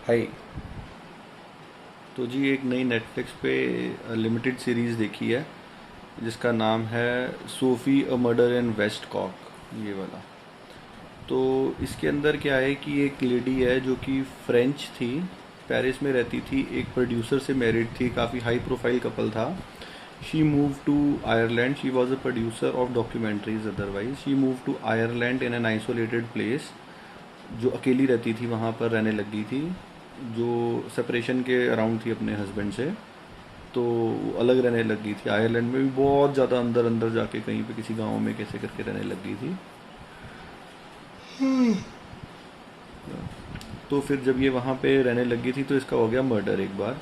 हाय। तो जी एक नई नेटफ्लिक्स पे लिमिटेड सीरीज़ देखी है जिसका नाम है Sophie a murder in West कॉक, ये वाला। तो इसके अंदर क्या है कि एक लेडी है जो कि फ्रेंच थी, पेरिस में रहती थी, एक प्रोड्यूसर से मैरिड थी, काफ़ी हाई प्रोफाइल कपल था। She move to Ireland, she was a producer of documentaries. Otherwise she move to Ireland in an isolated place. जो अकेली रहती थी वहाँ पर रहने लगी थी, जो सेपरेशन के अराउंड थी अपने हस्बैंड से। तो वो अलग रहने लगी थी, आयरलैंड में भी बहुत ज़्यादा अंदर अंदर जाके कहीं पे किसी गांव में कैसे करके रहने लगी थी। तो फिर जब ये वहाँ पे रहने लगी थी तो इसका हो गया मर्डर एक बार।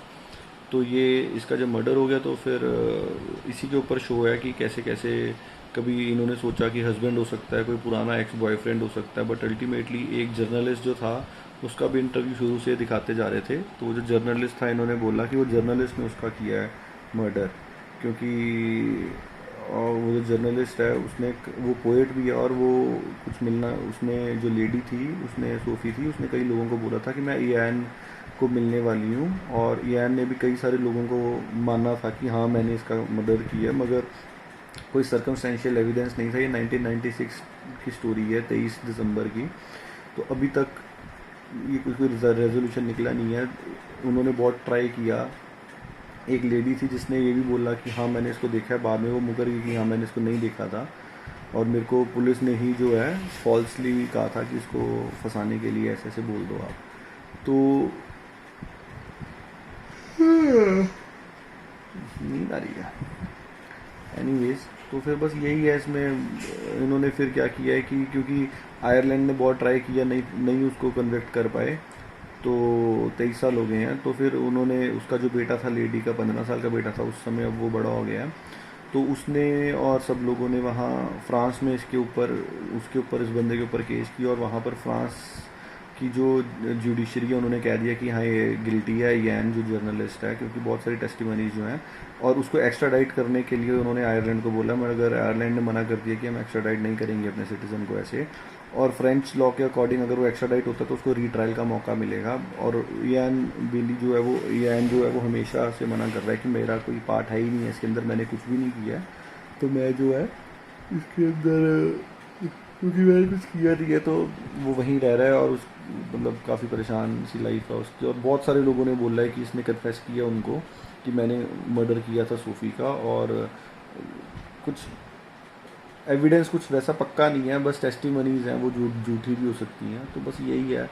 तो ये इसका जब मर्डर हो गया तो फिर इसी के ऊपर शो है कि कैसे कैसे कभी इन्होंने सोचा कि हस्बैंड हो सकता है, कोई पुराना एक्स बॉयफ्रेंड हो सकता है, बट अल्टीमेटली एक जर्नलिस्ट जो था उसका भी इंटरव्यू शुरू से दिखाते जा रहे थे। तो वो जो जर्नलिस्ट था, इन्होंने बोला कि वो जर्नलिस्ट ने उसका किया है मर्डर, क्योंकि और वो जो जर्नलिस्ट है उसने वो पोएट भी है, और वो कुछ मिलना, उसने जो लेडी थी, उसने सोफ़ी थी, उसने कई लोगों को बोला था कि मैं ईयान को मिलने वाली हूँ। और ईयान ने भी कई सारे लोगों को माना था कि हाँ मैंने इसका मर्डर किया, मगर कोई सर्कमस्टेंशियल एविडेंस नहीं था। ये 1996 की स्टोरी है, 23 दिसंबर की। तो अभी तक ये कुछ कोई रेजोल्यूशन निकला नहीं है। उन्होंने बहुत ट्राई किया। एक लेडी थी जिसने ये भी बोला कि हाँ मैंने इसको देखा है, बाद में वो मुकर गई कि हाँ मैंने इसको नहीं देखा था, और मेरे को पुलिस ने ही जो है फॉल्सली कहा था कि इसको फंसाने के लिए ऐसे ऐसे बोल दो आप। तो नींद आ रही है। एनीवेज, तो फिर बस यही है इसमें। इन्होंने फिर क्या किया है कि क्योंकि आयरलैंड ने बहुत ट्राई किया, नहीं नहीं उसको कन्विक्ट कर पाए। तो 23 साल हो गए हैं। तो फिर उन्होंने, उसका जो बेटा था लेडी का, 15 साल का बेटा था उस समय, अब वो बड़ा हो गया है। तो उसने और सब लोगों ने वहाँ फ्रांस में इसके ऊपर, उसके ऊपर, इस बंदे के ऊपर केस किया। और वहाँ पर फ्रांस की जो जुडिशरी है उन्होंने कह दिया कि हाँ ये गिल्टी है, ईयान जो जर्नलिस्ट है, क्योंकि बहुत सारी टेस्टिमनीज जो हैं। और उसको एक्स्ट्राडाइट करने के लिए उन्होंने आयरलैंड को बोला, मगर आयरलैंड ने मना कर दिया कि हम एक्स्ट्राडाइट नहीं करेंगे अपने सिटीज़न को ऐसे। और फ्रेंच लॉ के अकॉर्डिंग अगर वो एक्स्ट्राडाइट होता है तो उसको रीट्रायल का मौका मिलेगा। और ईयान बिली जो है वो, ईयान जो है वो हमेशा से मना कर रहा है कि मेरा कोई पार्ट है ही नहीं है इसके अंदर, मैंने कुछ भी नहीं किया है। तो मैं जो है इसके अंदर, क्योंकि मैंने कुछ किया नहीं है, तो वो वहीं रह रहा है। और उस मतलब काफ़ी परेशान सी लाइफ है उसकी। और बहुत सारे लोगों ने बोला है कि इसने कन्फेस किया उनको कि मैंने मर्डर किया था सोफ़ी का। और कुछ एविडेंस कुछ वैसा पक्का नहीं है, बस टेस्टिमनीज हैं, वो झूठी भी हो सकती हैं। तो बस यही है,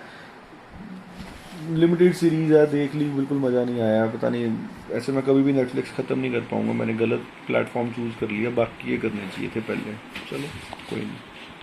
लिमिटेड सीरीज़ है, देख ली, बिल्कुल मज़ा नहीं आया। पता नहीं, ऐसे मैं कभी भी नेटफ्लिक्स ख़त्म नहीं कर पाऊँगा, मैंने गलत प्लेटफॉर्म चूज़ कर लिया, बाकी ये करने चाहिए थे पहले। चलो, कोई नहीं।